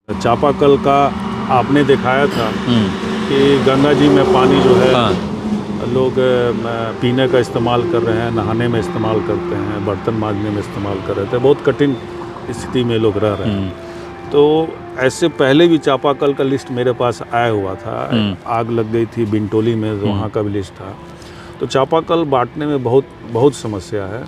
चापाकल का आपने दिखाया था हम्म, कि गंगा जी में पानी जो है हाँ, लोग पीने का इस्तेमाल कर रहे हैं, नहाने में इस्तेमाल करते हैं, बर्तन मांजने में इस्तेमाल कर रहे थे। बहुत कठिन स्थिति में लोग रह रहे हैं। तो ऐसे पहले भी चापाकल का लिस्ट मेरे पास आया हुआ था। आग लग गई थी बिंटोली में, तो वहाँ का भी लिस्ट था। तो चापाकल बांटने में बहुत समस्या है।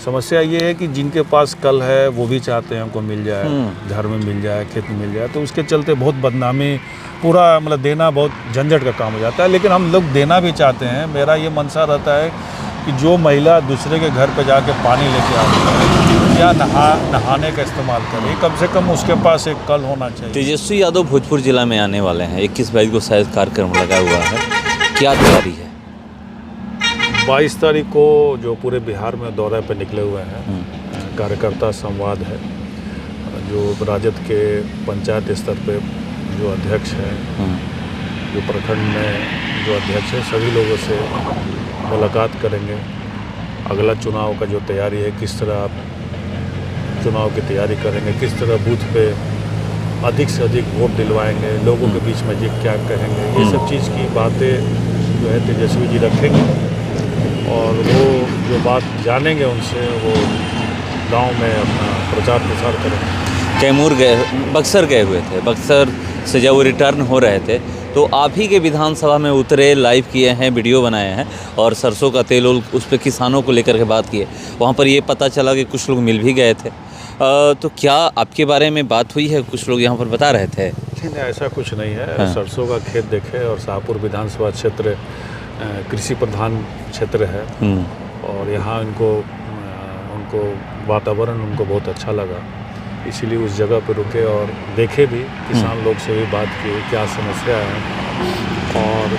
समस्या ये है कि जिनके पास कल है वो भी चाहते हैं हमको मिल जाए, घर में मिल जाए, खेत में मिल जाए, तो उसके चलते बहुत बदनामी, पूरा मतलब देना बहुत झंझट का काम हो जाता है। लेकिन हम लोग देना भी चाहते हैं। मेरा ये मनसा रहता है कि जो महिला दूसरे के घर पे जाके पानी लेके आती है या नहाने का इस्तेमाल करे, कम से कम उसके पास एक कल होना चाहिए। तेजस्वी यादव भोजपुर जिला में आने वाले हैं। 21-22 को शायद कार्यक्रम लगा हुआ है, क्या तैयारी है? 22 तारीख को जो पूरे बिहार में दौरे पे निकले हुए हैं, कार्यकर्ता संवाद है। जो राजद के पंचायत स्तर पे जो अध्यक्ष हैं, जो प्रखंड में जो अध्यक्ष है, सभी लोगों से मुलाकात करेंगे। अगला चुनाव का जो तैयारी है, किस तरह आप चुनाव की तैयारी करेंगे, किस तरह बूथ पे अधिक से अधिक वोट दिलवाएंगे, लोगों के बीच में जी क्या कहेंगे, ये सब चीज़ की बातें जो है तेजस्वी जी रखेंगे। और वो जो बात जानेंगे उनसे, वो गांव में अपना प्रचार प्रसार करेंगे। कैमूर गए, बक्सर गए हुए थे। बक्सर से जब वो रिटर्न हो रहे थे तो आप ही के विधानसभा में उतरे, लाइव किए हैं, वीडियो बनाए हैं और सरसों का तेल उस पर किसानों को लेकर के बात किए। वहाँ पर ये पता चला कि कुछ लोग मिल भी गए थे। तो क्या आपके बारे में बात हुई है? कुछ लोग यहाँ पर बता रहे थे। नहीं, ऐसा कुछ नहीं है। सरसों का खेत देखे, और शाहपुर विधानसभा क्षेत्र कृषि प्रधान क्षेत्र है, और यहाँ उनको वातावरण उनको बहुत अच्छा लगा, इसीलिए उस जगह पर रुके और देखे भी, किसान लोग से भी बात की क्या समस्या है, और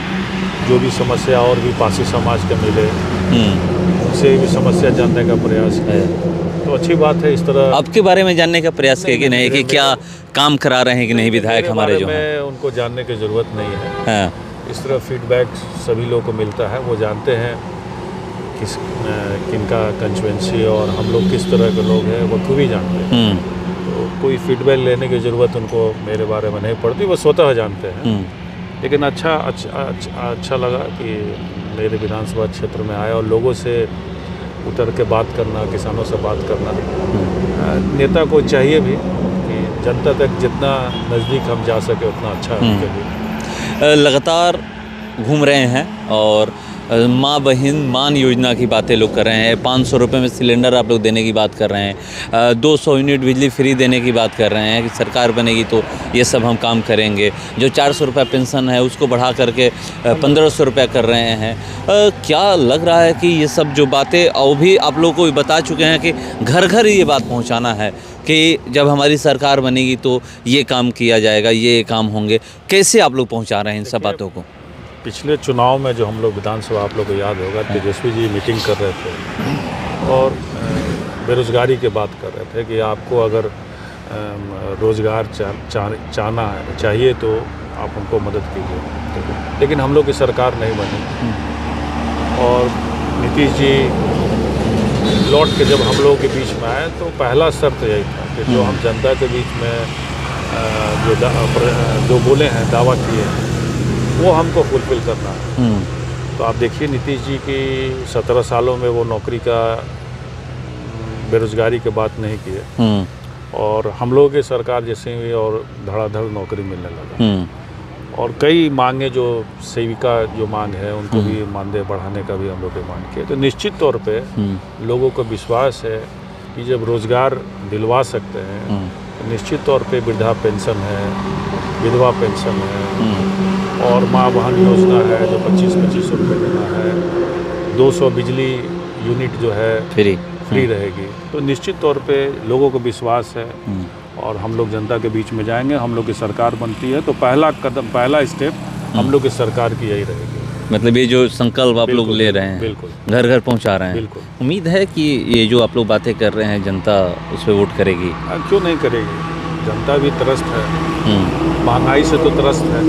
जो भी समस्या और भी पासी समाज के मिले उनसे भी समस्या जानने का प्रयास किया। तो अच्छी बात है। इस तरह आपके बारे में जानने का प्रयास किया कि नहीं, कि क्या काम करा रहे हैं कि नहीं विधायक हमारे जो हैं? उनको जानने की ज़रूरत नहीं है। हाँ, इस तरह फीडबैक सभी लोगों को मिलता है, वो जानते हैं किनका कंस्टिट्यूएंसी और हम लोग किस तरह के लोग हैं, वो खूब ही जानते हैं। तो कोई फीडबैक लेने की ज़रूरत उनको मेरे बारे में नहीं पड़ती, वो स्वतः जानते हैं। लेकिन अच्छा लगा कि मेरे विधानसभा क्षेत्र में आया और लोगों से उतर के बात करना, किसानों से बात करना। नेता को चाहिए भी कि जनता तक जितना नज़दीक हम जा सके उतना अच्छा है उनके लिए। लगातार घूम रहे हैं और माँ बहन मान योजना की बातें लोग कर रहे हैं। 500 रुपये में सिलेंडर आप लोग देने की बात कर रहे हैं। 200 यूनिट बिजली फ्री देने की बात कर रहे हैं कि सरकार बनेगी तो ये सब हम काम करेंगे। जो 400 रुपये पेंशन है उसको बढ़ा करके 1500 रुपये कर रहे हैं। क्या लग रहा है कि ये सब जो बातें और भी आप लोग को बता चुके हैं कि घर घर ये बात पहुँचाना है कि जब हमारी सरकार बनेगी तो ये काम किया जाएगा, ये काम होंगे। कैसे आप लोग पहुँचा रहे हैं इन सब बातों को? पिछले चुनाव में जो हम लोग विधानसभा, आप लोग को याद होगा, तेजस्वी जी मीटिंग कर रहे थे और बेरोज़गारी की बात कर रहे थे कि आपको अगर रोज़गार चाहना है, चाहिए तो आप हमको मदद कीजिए। लेकिन हम लोग की सरकार नहीं बनी और नीतीश जी लौट के जब हम लोगों के बीच में आए तो पहला शर्त यही था कि जो हम जनता के बीच में जो बोले हैं, दावा किए हैं, वो हमको फुलफिल करना है। तो आप देखिए नीतीश जी की 17 सालों में वो नौकरी का, बेरोजगारी की बात नहीं किए और हम लोगों की सरकार जैसे हुई और धड़ाधड़ नौकरी मिलने लगा। और कई मांगे, जो सेविका जो मांग है उनको भी मानदेय बढ़ाने का भी हम लोग डिमांड किए। तो निश्चित तौर पे लोगों को विश्वास है कि जब रोज़गार दिलवा सकते हैं तो निश्चित तौर पे वृद्धा पेंशन है, विधवा पेंशन है और माँ बहन योजना है जो 25-25 रुपये देना है, 200 बिजली यूनिट जो है फ्री रहेगी। तो निश्चित तौर पे लोगों को विश्वास है और हम लोग जनता के बीच में जाएंगे। हम लोग की सरकार बनती है तो पहला कदम, पहला स्टेप हम लोग की सरकार की यही रहेगी। मतलब ये जो संकल्प आप लोग ले रहे हैं, बिल्कुल घर घर पहुंचा रहे हैं, बिल्कुल। उम्मीद है कि ये जो आप लोग बातें कर रहे हैं जनता उस पर वोट करेगी। क्यों नहीं करेगी? जनता भी त्रस्त है, महंगाई से तो त्रस्त है,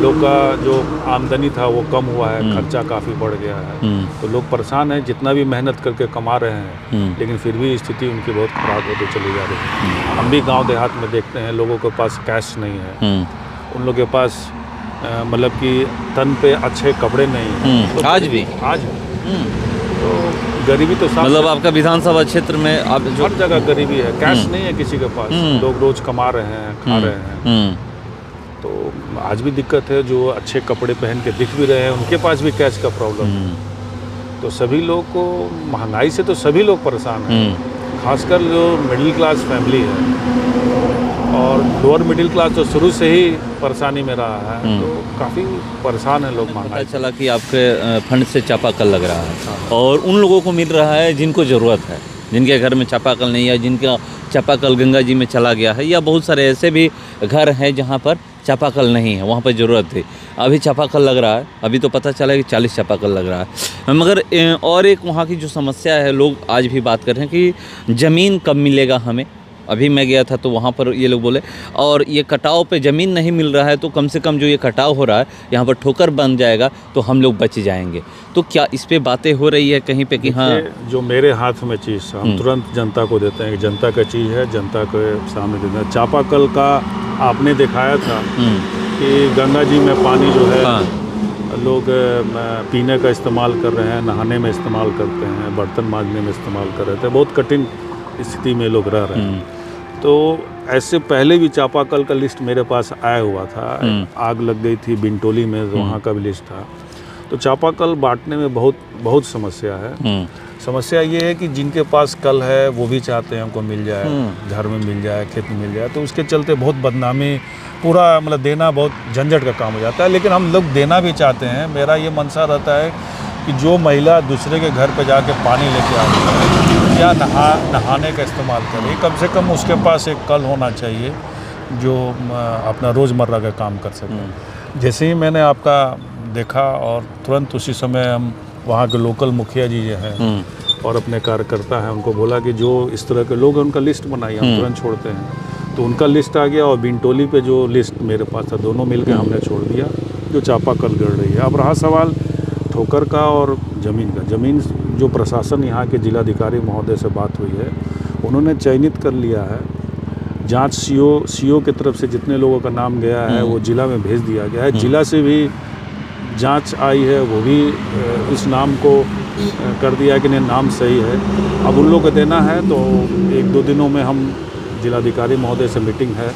लोग का जो आमदनी था वो कम हुआ है, खर्चा काफ़ी बढ़ गया है, तो लोग परेशान हैं, जितना भी मेहनत करके कमा रहे हैं लेकिन फिर भी स्थिति उनकी बहुत ख़राब होती चली जा रही है। हम भी गांव देहात में देखते हैं लोगों के पास कैश नहीं है, उन लोगों के पास मतलब कि तन पे अच्छे कपड़े नहीं हैं, तो आज भी तो गरीबी तो साफ मतलब आपका विधानसभा क्षेत्र में आप जो हर जगह गरीबी है, कैश नहीं है किसी के पास, लोग रोज कमा रहे हैं, खा रहे हैं, तो आज भी दिक्कत है। जो अच्छे कपड़े पहन के दिख भी रहे हैं उनके पास भी कैश का प्रॉब्लम है, तो सभी लोग को महंगाई से तो सभी लोग परेशान हैं, खासकर जो मिडिल क्लास फैमिली है और लोअर मिडिल क्लास तो शुरू से ही परेशानी में रहा है, तो काफ़ी परेशान है लोग पता महंगाई। चला कि आपके फंड से चापाकल लग रहा है और उन लोगों को मिल रहा है जिनको ज़रूरत है, जिनके घर में चापाकल नहीं है, जिनका चापाकल गंगा जी में चला गया है, या बहुत सारे ऐसे भी घर हैं जहाँ पर चापाकल नहीं है, वहाँ पर ज़रूरत थी, अभी चापाकल लग रहा है। अभी तो पता चला कि 40 चापाकल लग रहा है। मगर और एक वहाँ की जो समस्या है, लोग आज भी बात कर रहे हैं कि ज़मीन कब मिलेगा हमें। अभी मैं गया था तो वहाँ पर ये लोग बोले, और ये कटाव पे ज़मीन नहीं मिल रहा है तो कम से कम जो ये कटाव हो रहा है यहाँ पर ठोकर बन जाएगा तो हम लोग बच जाएंगे। तो क्या इस पे बातें हो रही है कहीं पे कि हाँ जो मेरे हाथ में चीज़ हम तुरंत जनता को देते हैं कि जनता का चीज़ है, जनता के सामने देते हैं। चापाकल का आपने दिखाया था कि गंगा जी में पानी जो है लोग पीने का इस्तेमाल कर रहे हैं, नहाने में इस्तेमाल करते हैं, बर्तन मांजने में इस्तेमाल कर रहे थे, बहुत कठिन स्थिति में लोग रह रहे हैं। तो ऐसे पहले भी चापाकल का लिस्ट मेरे पास आया हुआ था, आग लग गई थी बिंटोली में, तो वहाँ का भी लिस्ट था। तो चापाकल बांटने में बहुत समस्या है। समस्या ये है कि जिनके पास कल है वो भी चाहते हैं हमको मिल जाए, घर में मिल जाए, खेत में मिल जाए, तो उसके चलते बहुत बदनामी, पूरा मतलब देना बहुत झंझट का काम हो जाता है। लेकिन हम लोग देना भी चाहते हैं। मेरा ये मनसा रहता है कि जो महिला दूसरे के घर पर जाके पानी लेके आती है या नहाने का इस्तेमाल करे, कम से कम उसके पास एक कल होना चाहिए जो अपना रोज़मर्रा का काम कर सके। जैसे ही मैंने आपका देखा और तुरंत उसी समय हम वहाँ के लोकल मुखिया जी जो हैं और अपने कार्यकर्ता हैं उनको बोला कि जो इस तरह के लोग हैं उनका लिस्ट बनाइए, हम तुरंत छोड़ते हैं। तो उनका लिस्ट आ गया और बिंटोली पे जो लिस्ट मेरे पास था, दोनों मिलकर हमने छोड़ दिया जो चापाकल गिर रही है। अब रहा सवाल ठोकर का और ज़मीन का। ज़मीन जो प्रशासन यहाँ के जिलाधिकारी महोदय से बात हुई है, उन्होंने चयनित कर लिया है। जांच सीओ की तरफ से जितने लोगों का नाम गया है वो जिला में भेज दिया गया है। जिला से भी जांच आई है, वो भी इस नाम को कर दिया है कि नहीं नाम सही है। अब उन लोगों को देना है, तो 1-2 दिनों में हम जिलाधिकारी महोदय से मीटिंग है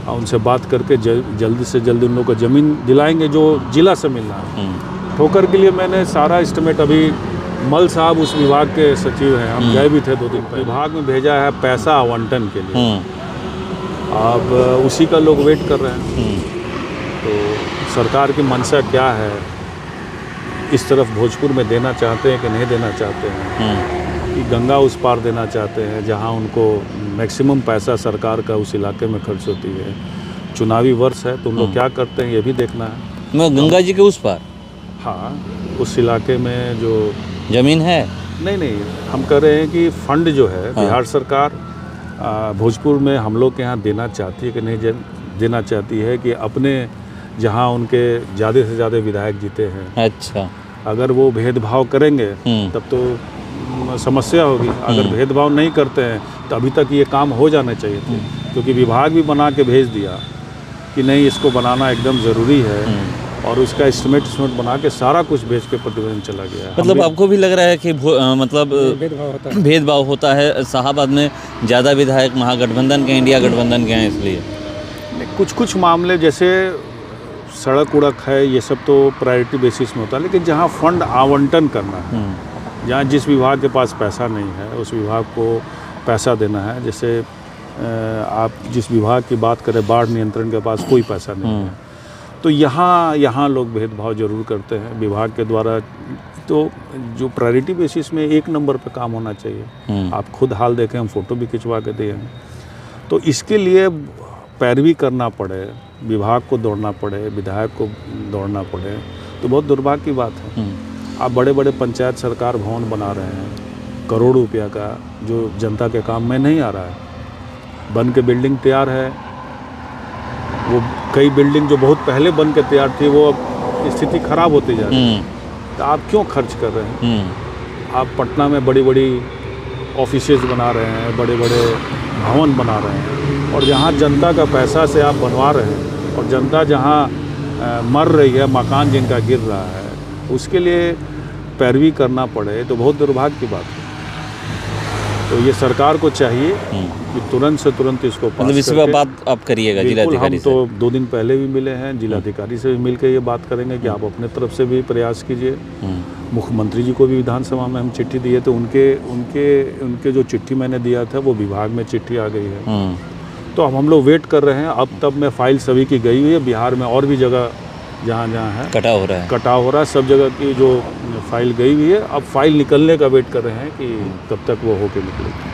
और उनसे बात करके जल्दी से जल्दी उन लोगों को ज़मीन दिलाएंगे जो जिला से मिलना है। ठोकर के लिए मैंने सारा एस्टिमेट, अभी मल साहब उस विभाग के सचिव हैं, हम गए भी थे 2 दिन पहले, विभाग में भेजा है पैसा आवंटन के लिए। अब उसी का लोग वेट कर रहे हैं। तो सरकार की मंशा क्या है, इस तरफ भोजपुर में देना चाहते हैं कि नहीं देना चाहते हैं, कि गंगा उस पार देना चाहते हैं जहां उनको मैक्सिमम पैसा सरकार का उस इलाके में खर्च होती है। चुनावी वर्ष है तो उन लोग क्या करते हैं ये भी देखना है। मैं गंगा जी के उस पार, हाँ, उस इलाके में जो ज़मीन है, नहीं, हम कह रहे हैं कि फंड जो है बिहार सरकार भोजपुर में हम लोग के यहाँ देना चाहती है कि नहीं देना चाहती है, कि अपने जहाँ उनके ज़्यादा से ज़्यादा विधायक जीते हैं, अच्छा, अगर वो भेदभाव करेंगे तब तो समस्या होगी। अगर भेदभाव नहीं करते हैं तो अभी तक ये काम हो जाने चाहिए थे, क्योंकि विभाग भी बना के भेज दिया कि नहीं इसको बनाना एकदम ज़रूरी है, और उसका एस्टिमेट बना के सारा कुछ भेज के प्रतिवेदन चला गया। मतलब आपको भी लग रहा है कि मतलब भेदभाव होता है। शाहाबाद में ज़्यादा विधायक महागठबंधन के, इंडिया गठबंधन के हैं, इसलिए कुछ मामले जैसे सड़क उड़क है, ये सब तो प्रायोरिटी बेसिस में होता है, लेकिन जहाँ फंड आवंटन करना है, जहाँ जिस विभाग के पास पैसा नहीं है उस विभाग को पैसा देना है। जैसे आप जिस विभाग की बात करें, बाढ़ नियंत्रण के पास कोई पैसा नहीं है, तो यहाँ लोग भेदभाव जरूर करते हैं विभाग के द्वारा। तो जो प्रायोरिटी बेसिस में 1 नंबर पे काम होना चाहिए। आप खुद हाल देखें, हम फ़ोटो भी खिंचवा के दिए हैं। तो इसके लिए पैरवी करना पड़े, विभाग को दौड़ना पड़े, विधायक को दौड़ना पड़े, तो बहुत दुर्भाग्य की बात है। आप बड़े बड़े पंचायत सरकार भवन बना रहे हैं करोड़ों रुपया का, जो जनता के काम में नहीं आ रहा है। बन के बिल्डिंग तैयार है, वो कई बिल्डिंग जो बहुत पहले बन के तैयार थी वो अब स्थिति खराब होती जा रही है। तो आप क्यों खर्च कर रहे हैं? आप पटना में बड़ी बड़ी ऑफिसेज बना रहे हैं, बड़े बड़े भवन बना रहे हैं, और जहाँ जनता का पैसा से आप बनवा रहे हैं और जनता जहाँ मर रही है, मकान जिनका गिर रहा है, उसके लिए पैरवी करना पड़े तो बहुत दुर्भाग्य की बात है। तो ये सरकार को चाहिए कि तुरंत से तुरंत इसको पास मतलब इस पर करके, बात आप करिएगा बिल्कुल, जिलाधिकारी हम से। तो 2 दिन पहले भी मिले हैं, जिलाधिकारी से भी मिल के ये बात करेंगे कि आप अपने तरफ से भी प्रयास कीजिए। मुख्यमंत्री जी को भी विधानसभा में हम चिट्ठी दिए तो उनके जो चिट्ठी मैंने दिया था वो विभाग में चिट्ठी आ गई है। तो अब हम लोग वेट कर रहे हैं। अब तब में फाइल सभी की गई हुई है, बिहार में और भी जगह जहाँ है कटाव हो रहा है, सब जगह की जो फाइल गई हुई है। अब फाइल निकलने का वेट कर रहे हैं कि कब तक वो होके निकलेगी।